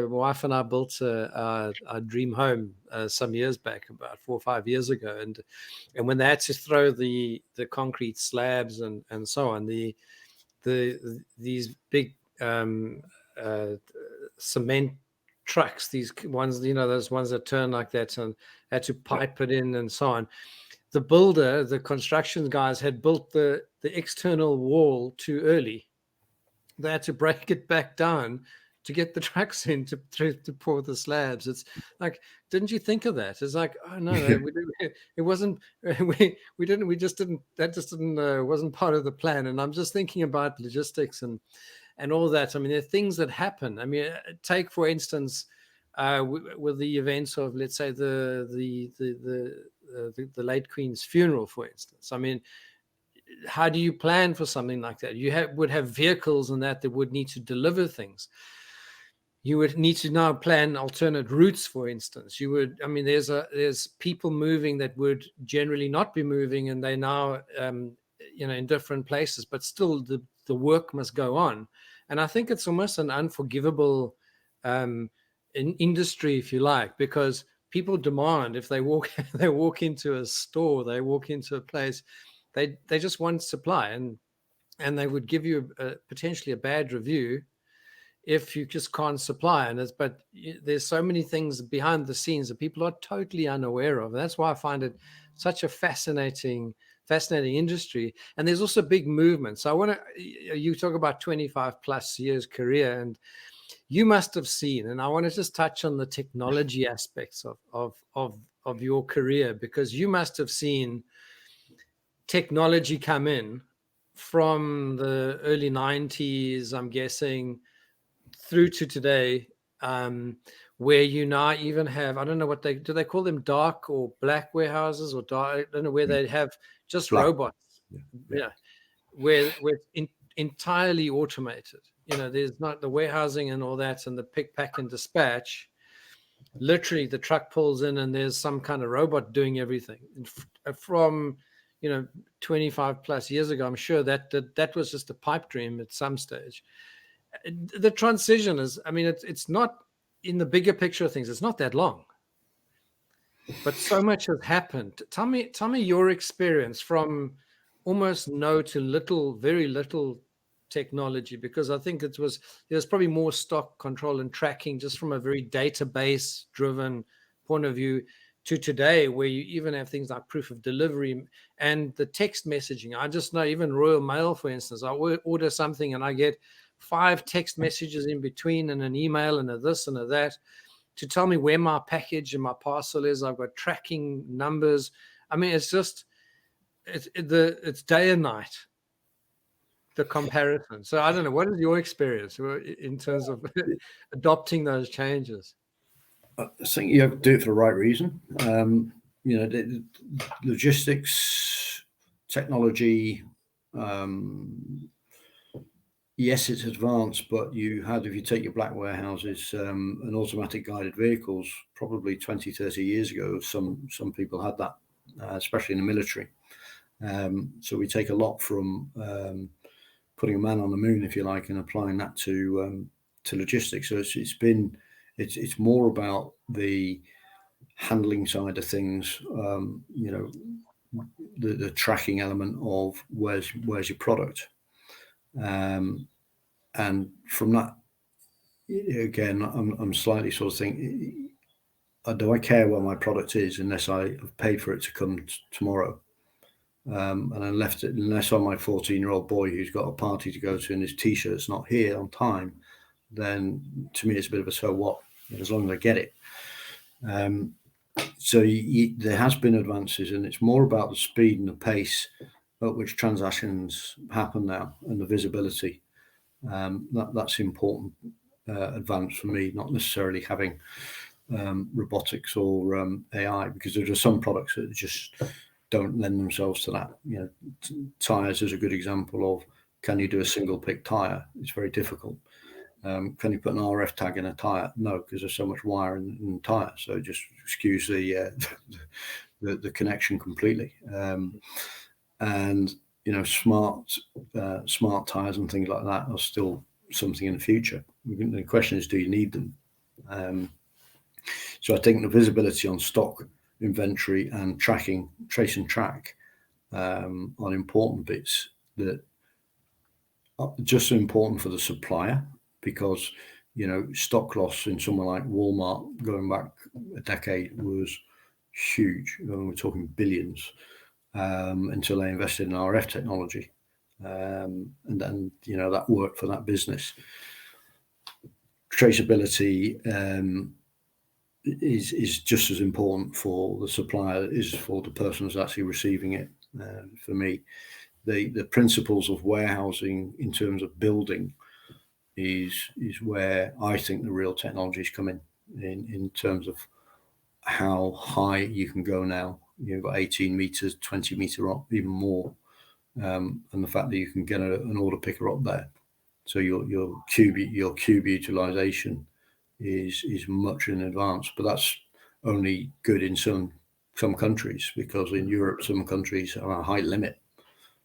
wife and I built our dream home some years back, about 4 or 5 years ago, and when they had to throw the concrete slabs and so on, these big cement trucks, these ones, those ones that turn like that, and had to pipe it in and so on. The construction guys had built the external wall too early. They had to break it back down to get the trucks in to pour the slabs. It's like, didn't you think of that? It's like, oh no, it wasn't. We just didn't. That just didn't wasn't part of the plan. And I'm just thinking about logistics and and all that. I mean, there are things that happen. I mean, take for instance, with the events of, let's say, the late Queen's funeral, for instance. I mean, how do you plan for something like that? You would have vehicles and that would need to deliver things. You would need to now plan alternate routes, for instance. You would, I mean, there's people moving that would generally not be moving, and they now, in different places, but still the work must go on. And I think it's almost an unforgivable industry, if you like, because people demand, if they walk into a store, they walk into a place, they just want supply, and they would give you potentially a bad review if you just can't supply. But there's so many things behind the scenes that people are totally unaware of. That's why I find it such a fascinating industry. And there's also big movements. So you talk about 25 plus years career, and you must have seen, and I want to just touch on the technology aspects of your career, because you must have seen technology come in from the early 90s, I'm guessing, through to today, where you now even have, I don't know what do they call them, dark or black warehouses, or dark, I don't know, where they have just black robots, where it's entirely automated. There's not the warehousing and all that, and the pick, pack, and dispatch. Literally, the truck pulls in, and there's some kind of robot doing everything. From 25 plus years ago, I'm sure that was just a pipe dream at some stage. The transition is, I mean, it's not, in the bigger picture of things, it's not that long, but so much has happened. Tell me your experience from almost no to little, very little technology, because I think there's probably more stock control and tracking just from a very database driven point of view, to today, where you even have things like proof of delivery and the text messaging. I just know, even Royal Mail, for instance, I order something and I get 5 text messages in between, and an email, and a this and a that, to tell me where my package and my parcel is. I've got tracking numbers. I mean, it's just, it's day and night, the comparison. So I don't know, what is your experience in terms of adopting those changes? I think you have to do it for the right reason. Logistics, technology, yes, it's advanced, but if you take your black warehouses and automatic guided vehicles, probably 20, 30 years ago, some people had that, especially in the military. So we take a lot from putting a man on the moon, if you like, and applying that to logistics. So it's more about the handling side of things, the tracking element of where's your product. And from that, again, I'm slightly sort of thinking, do I care where my product is unless I have paid for it to come tomorrow? And I left it, unless I'm my 14-year-old boy who's got a party to go to and his T-shirt's not here on time, then to me it's a bit of a so what, as long as I get it. So there has been advances, and it's more about the speed and the pace at which transactions happen now, and the visibility. That's important advance for me, not necessarily having robotics or AI, because there are some products that just don't lend themselves to that. Tires is a good example of, can you do a single pick tire? It's very difficult. Can you put an RF tag in a tire? No, because there's so much wire in the tire, so it just skews the connection completely. And smart tires and things like that are still something in the future. The question is, do you need them? So I think the visibility on stock, inventory, and tracking, trace and track, are important bits that are just as important for the supplier, because stock loss in somewhere like Walmart going back a decade was huge. We're talking billions, until they invested in RF technology, and then that worked for that business. Traceability is just as important for the supplier as for the person who's actually receiving it. For me, the principles of warehousing in terms of building is where I think the real technology is coming in terms of how high you can go now. You've got 18 meters, 20 meter up, even more, and the fact that you can get an order picker up there, so your cube utilization is much in advance. But that's only good in some countries, because in Europe some countries are a height limit,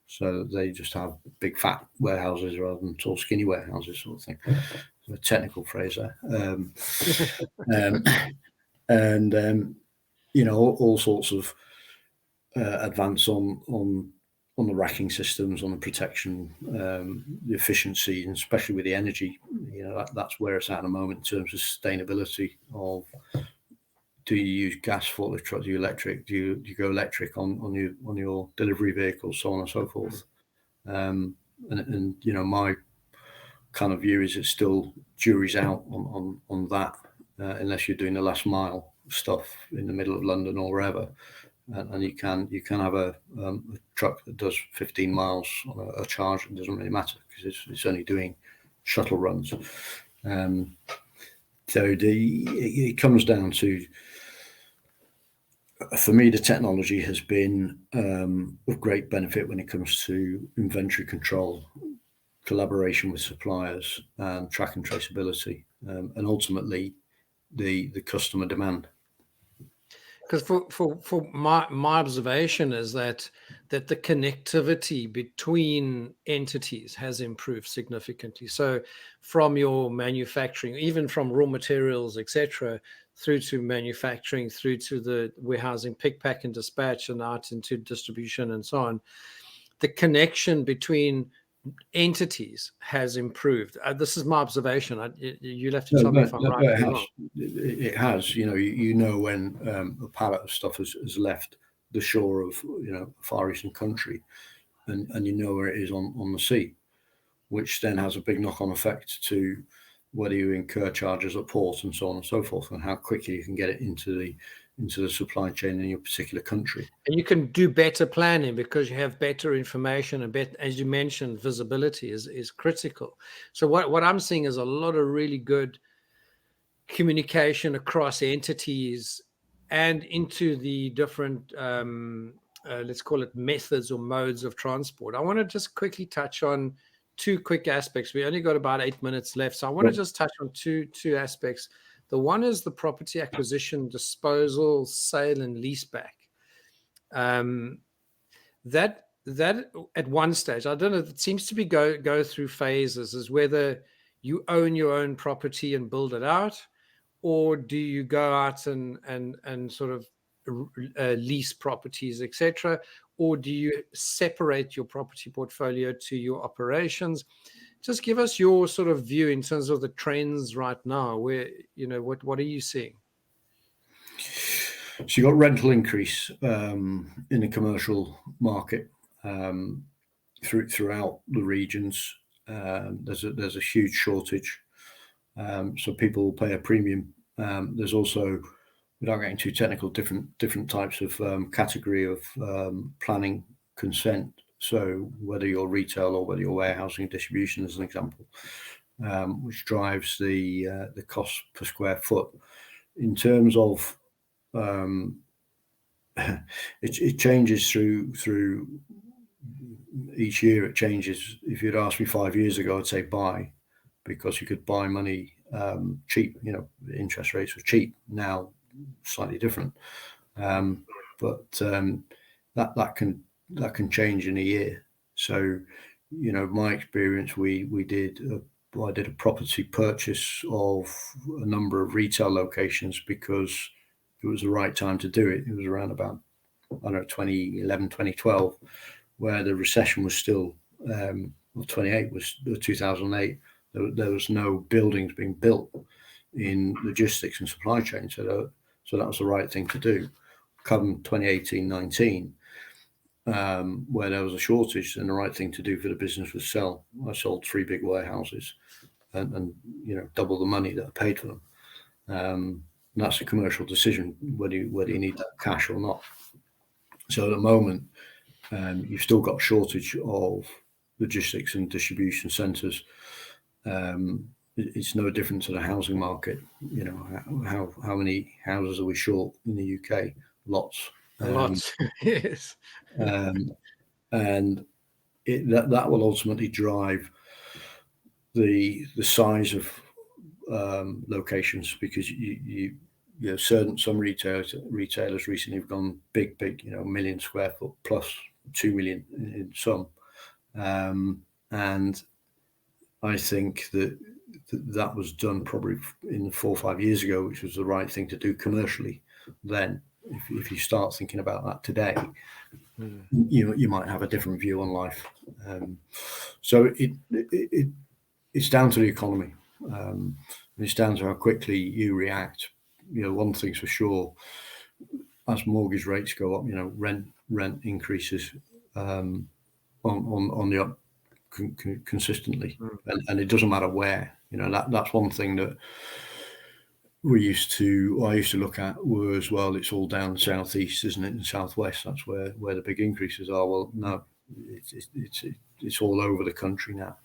so they just have big fat warehouses rather than tall skinny warehouses, sort of thing. A technical phrase there. All sorts of advance on the racking systems, on the protection, the efficiency, and especially with the energy. That's where it's at the moment in terms of sustainability of, do you use gas forklift truck, do you electric, do you go electric on your delivery vehicles, so on and so forth. My kind of view is it still jury's out on that, unless you're doing the last mile stuff in the middle of London or wherever, and you can have a truck that does 15 miles on a charge. It doesn't really matter, because it's only doing shuttle runs. It comes down to, for me, the technology has been of great benefit when it comes to inventory control, collaboration with suppliers, and track and traceability, and ultimately the customer demand. Because for my observation is that the connectivity between entities has improved significantly. So from your manufacturing, even from raw materials, etc., through to manufacturing, through to the warehousing, pick, pack, and dispatch, and out into distribution and so on, the connection between entities has improved. This is my observation. You'll have to tell me if I'm right or wrong. It has. When a pallet of stuff has left the shore of Far Eastern country, and where it is on the sea, which then has a big knock-on effect to whether you incur charges at port and so on and so forth, and how quickly you can get it into the supply chain in your particular country. And you can do better planning because you have better information, and as you mentioned, visibility is critical. So what I'm seeing is a lot of really good communication across entities and into the different, let's call it methods or modes of transport. I want to just quickly touch on two quick aspects. We only got about 8 minutes left, so I want to just touch on two aspects. The one is the property acquisition, disposal, sale, and leaseback. That at one stage, I don't know, it seems to be go through phases, is whether you own your own property and build it out, or do you go out and sort of lease properties, etc., or do you separate your property portfolio to your operations? Just give us your sort of view in terms of the trends right now. Where what are you seeing? So you got rental increase in the commercial market throughout the regions. There's a huge shortage, so people will pay a premium. There's also, without getting too technical, different types of category of planning consent. So whether you're retail or whether you're warehousing and distribution, as an example, which drives the cost per square foot. In terms of it changes through each year. It changes. If you'd asked me 5 years ago, I'd say buy, because you could buy money cheap. Interest rates were cheap. Now slightly different, but that can change in a year. So my experience, I did a property purchase of a number of retail locations because it was the right time to do it. It was around about 2011, 2012, where the recession was still 2008. There was no buildings being built in logistics and supply chain, so that was the right thing to do. Come 2018-19, where there was a shortage, and the right thing to do for the business was sell. I sold 3 big warehouses and double the money that I paid for them. And that's a commercial decision, whether you need that cash or not. So at the moment, you've still got shortage of logistics and distribution centres, It's no different to the housing market. You know, how many houses are we short in the UK? Lots. A lot. Yes. And that will ultimately drive the size of locations, because you know, some retailers recently have gone big, you know, 1 million square foot plus 2 million in some, and I think that was done probably in 4 or 5 years ago, which was the right thing to do commercially. Then, if you start thinking about that today, you might have a different view on life. So it's down to the economy. It's down to how quickly you react. You know, one thing's for sure: as mortgage rates go up, you know, rent increases on the up consistently, and it doesn't matter where. You know, that's one thing that I used to look at was, well, it's all down southeast, isn't it, and southwest? That's where the big increases are. Well, no, it's all over the country now.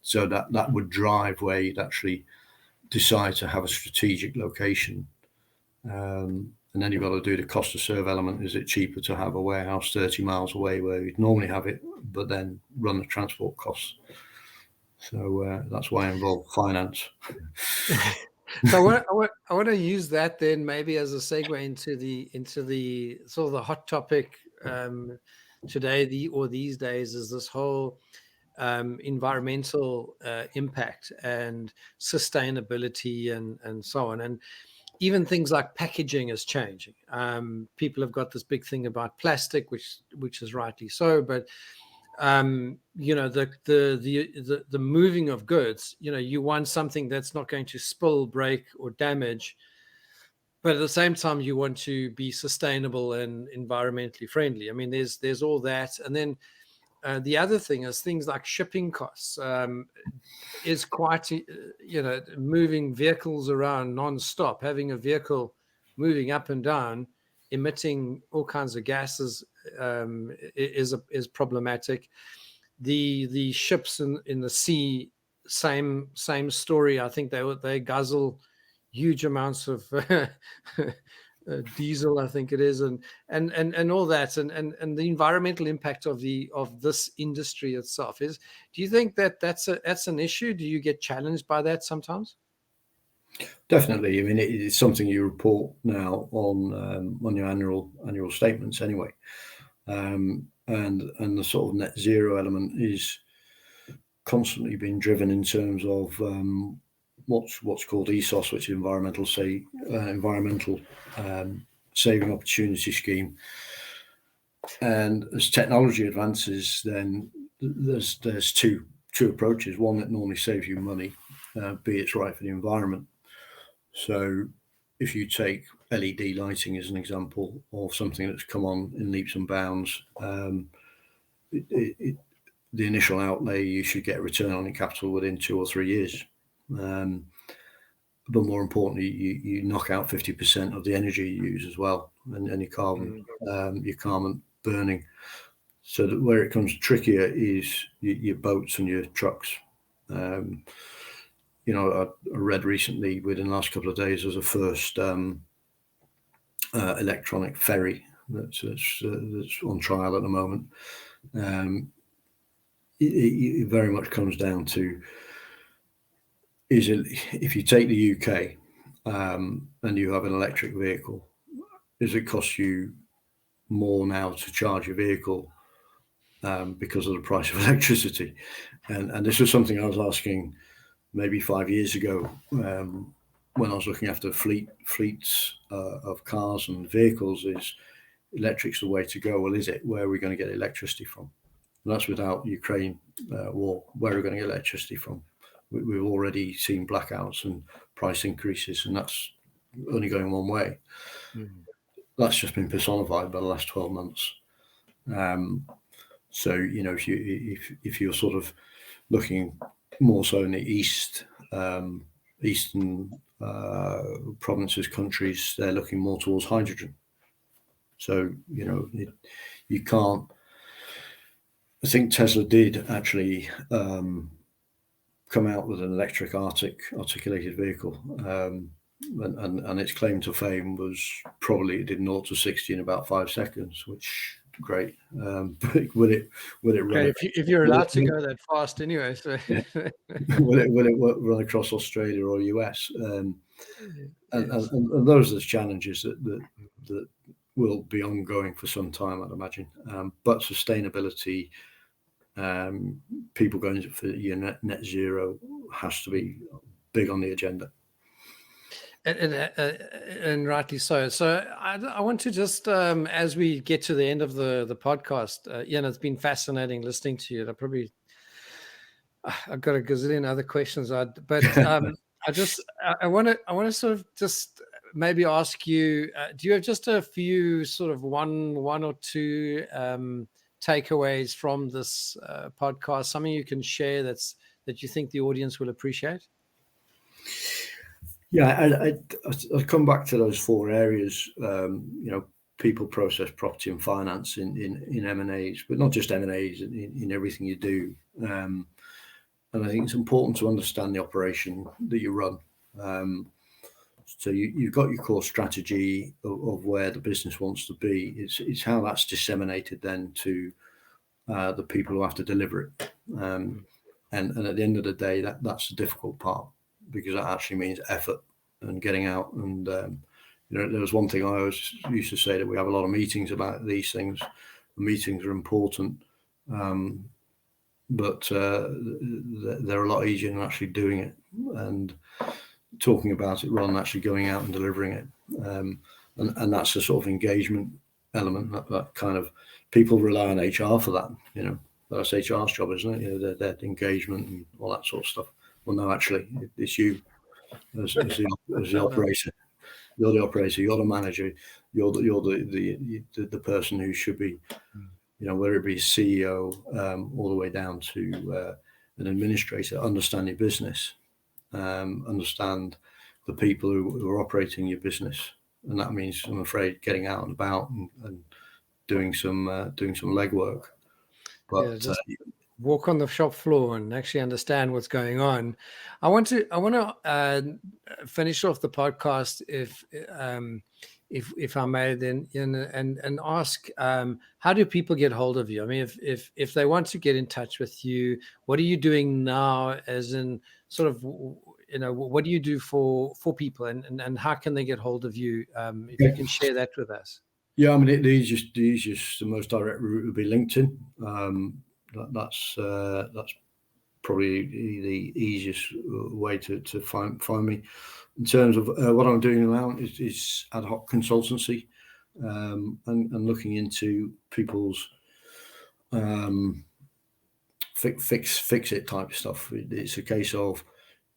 So that would drive where you'd actually decide to have a strategic location. And then you've got to do the cost to serve element. Is it cheaper to have a warehouse 30 miles away where you'd normally have it, but then run the transport costs? So that's why I involve finance. So I want to use that then maybe as a segue into the sort of the hot topic today these days, is this whole environmental impact and sustainability and so on. And even things like packaging is changing. People have got this big thing about plastic, which is rightly so, but you know, the moving of goods, you know, you want something that's not going to spill, break, or damage, but at the same time you want to be sustainable and environmentally friendly. I mean, there's all that. And then the other thing is things like shipping costs. Is quite, you know, moving vehicles around non-stop, having a vehicle moving up and down, emitting all kinds of gases, is problematic. The ships in the sea, same story. I think they guzzle huge amounts of diesel, I think it is, and all that, and the environmental impact of this industry itself is. Do you think that's an issue? Do you get challenged by that sometimes? Definitely. I mean, it's something you report now on your annual statements anyway, and the sort of net zero element is constantly being driven in terms of what's called ESOS, which is environmental saving opportunity scheme. And as technology advances, then there's two approaches. One that normally saves you money, be it's right for the environment. So if you take LED lighting as an example of something that's come on in leaps and bounds, the initial outlay, you should get a return on your capital within 2 or 3 years. But more importantly, you knock out 50% of the energy you use as well, and your carbon burning. So that where it comes trickier is your boats and your trucks. You know, I read recently, within the last couple of days, there's a first electronic ferry that's on trial at the moment. It very much comes down to, if you take the UK and you have an electric vehicle, does it cost you more now to charge your vehicle because of the price of electricity? And this was something I was asking maybe 5 years ago when I was looking after fleets of cars and vehicles. Is electric's the way to go? Well, is it? Where are we going to get electricity from? And that's without Ukraine war. Where are we going to get electricity from? We've already seen blackouts and price increases, and that's only going one way. That's just been personified by the last 12 months. So, you know, if you're sort of looking more so in the eastern provinces, countries, they're looking more towards hydrogen. So, you know, you can't. I think Tesla did actually come out with an electric articulated vehicle. And its claim to fame was probably it did 0 to 60 in about 5 seconds, which great. But will it run? Okay, if you're allowed to go that fast anyway, so Yeah. will it run across Australia or US? yes. And those are the challenges that will be ongoing for some time, I'd imagine. But sustainability, people going for net zero has to be big on the agenda. And rightly so. So I want to just, as we get to the end of the podcast, Ian, it's been fascinating listening to you. I've got a gazillion other questions, but I want to sort of just maybe ask you, do you have just a few sort of one or two takeaways from this podcast, something you can share that you think the audience will appreciate? Yeah, I'll come back to those 4 areas, people, process, property and finance in M&As, but not just M&As, in everything you do. And I think it's important to understand the operation that you run. So you've got your core strategy of where the business wants to be. It's how that's disseminated then to the people who have to deliver it. And at the end of the day, that's the difficult part, because that actually means effort and getting out. And there was one thing I always used to say, that we have a lot of meetings about these things. The meetings are important, but they're a lot easier than actually doing it and talking about it rather than actually going out and delivering it. And that's a sort of engagement element. That kind of, people rely on HR for that. That's HR's job, isn't it? Their engagement and all that sort of stuff. Well, no, actually, it's you as the operator. You're the operator. You're the manager. You're the person who should be, whether it be CEO, all the way down to an administrator, understand your business, understand the people who are operating your business, and that means, I'm afraid, getting out and about and doing some legwork. But just walk on the shop floor and actually understand what's going on. I want to finish off the podcast, if I may, then, and ask, how do people get hold of you? I mean, if they want to get in touch with you, what are you doing now? As in, sort of, what do you do for people, and how can they get hold of you? If you can share that with us. Yeah, I mean, the easiest, the most direct route would be LinkedIn. That's probably the easiest way to find me. In terms of what I'm doing now is ad hoc consultancy, and looking into people's fix it type stuff. It's a case of,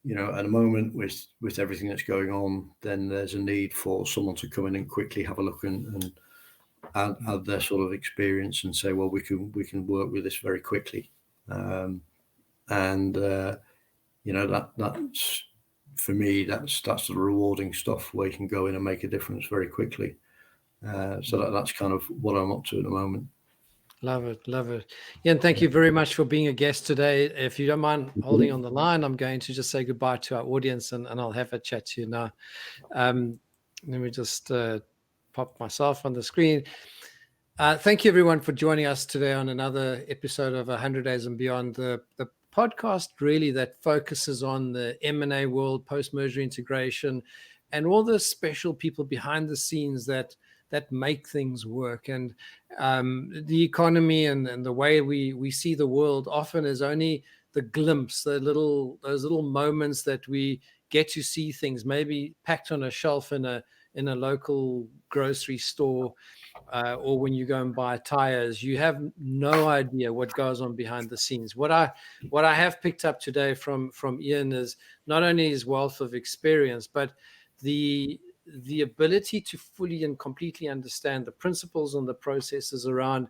at the moment with everything that's going on, then there's a need for someone to come in and quickly have a look and add their sort of experience and say, well, we can work with this very quickly. That's, for me, that's the rewarding stuff, where you can go in and make a difference very quickly. So that's kind of what I'm up to at the moment. Love it. Ian, thank you very much for being a guest today. If you don't mind holding on the line, I'm going to just say goodbye to our audience, and I'll have a chat to you now. Let me just pop myself on the screen. Thank you, everyone, for joining us today on another episode of 100 Days and Beyond, the podcast really that focuses on the M&A world, post-merger integration, and all the special people behind the scenes that make things work. And the economy and the way we see the world often is only the glimpse, those little moments that we get to see things maybe packed on a shelf in a local grocery store, or when you go and buy tires. You have no idea what goes on behind the scenes. What I have picked up today from Ian is not only his wealth of experience, but the ability to fully and completely understand the principles and the processes around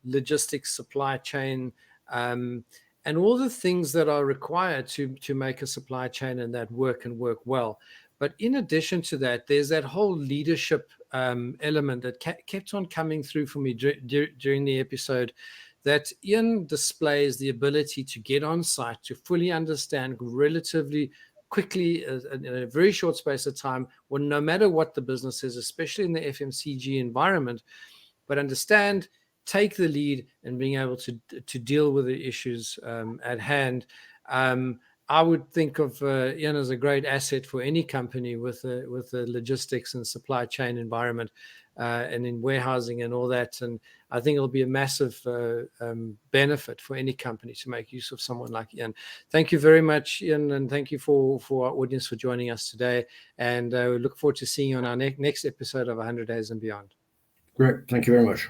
logistics, supply chain, and all the things that are required to make a supply chain and that work well. But in addition to that, there's that whole leadership element that kept on coming through for me during the episode, that Ian displays the ability to get on site, to fully understand relatively quickly in a very short space of time, well, no matter what the business is, especially in the FMCG environment, but understand, take the lead, and being able to deal with the issues at hand. I would think of Ian as a great asset for any company with the logistics and supply chain environment, and in warehousing and all that. And I think it'll be a massive benefit for any company to make use of someone like Ian. Thank you very much, Ian, and thank you for our audience for joining us today. And we look forward to seeing you on our next episode of 100 Days and Beyond. Great. Thank you very much.